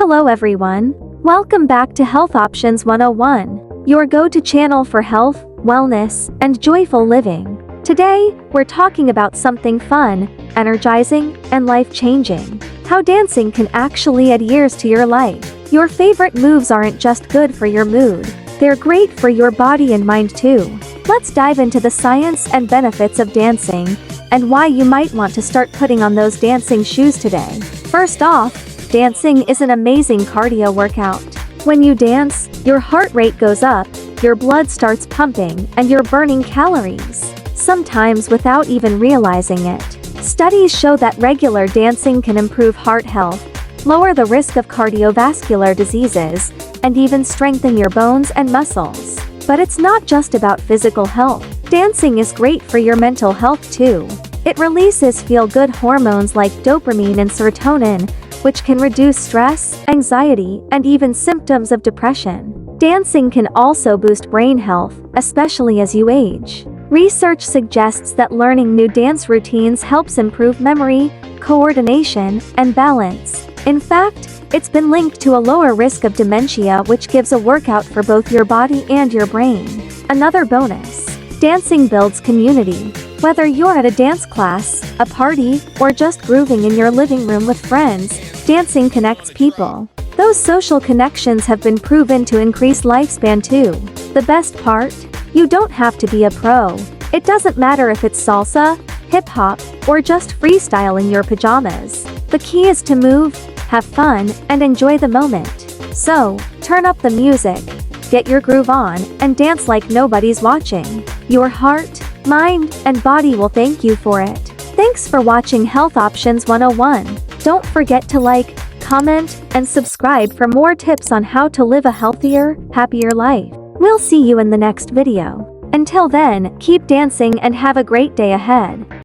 Hello everyone. Welcome back to Health Options 101, your go-to channel for health, wellness, and joyful living. Today, we're talking about something fun, energizing, and life-changing. How dancing can actually add years to your life. Your favorite moves aren't just good for your mood, they're great for your body and mind too. Let's dive into the science and benefits of dancing, and why you might want to start putting on those dancing shoes today. First off, dancing is an amazing cardio workout. When you dance, your heart rate goes up, your blood starts pumping, and you're burning calories, sometimes without even realizing it. Studies show that regular dancing can improve heart health, lower the risk of cardiovascular diseases, and even strengthen your bones and muscles. But it's not just about physical health. Dancing is great for your mental health too. It releases feel-good hormones like dopamine and serotonin, which can reduce stress, anxiety, and even symptoms of depression. Dancing can also boost brain health, especially as you age. Research suggests that learning new dance routines helps improve memory, coordination, and balance. In fact, it's been linked to a lower risk of dementia, which gives a workout for both your body and your brain. Another bonus: dancing builds community. Whether you're at a dance class, a party, or just grooving in your living room with friends, dancing connects people. Those social connections have been proven to increase lifespan too. The best part? You don't have to be a pro. It doesn't matter if it's salsa, hip-hop, or just freestyle in your pajamas. The key is to move, have fun, and enjoy the moment. So, turn up the music, get your groove on, and dance like nobody's watching. Your heart, mind, and body will thank you for it. Thanks for watching Health Options 101. Don't forget to like, comment, and subscribe for more tips on how to live a healthier, happier life. We'll see you in the next video. Until then, keep dancing and have a great day ahead.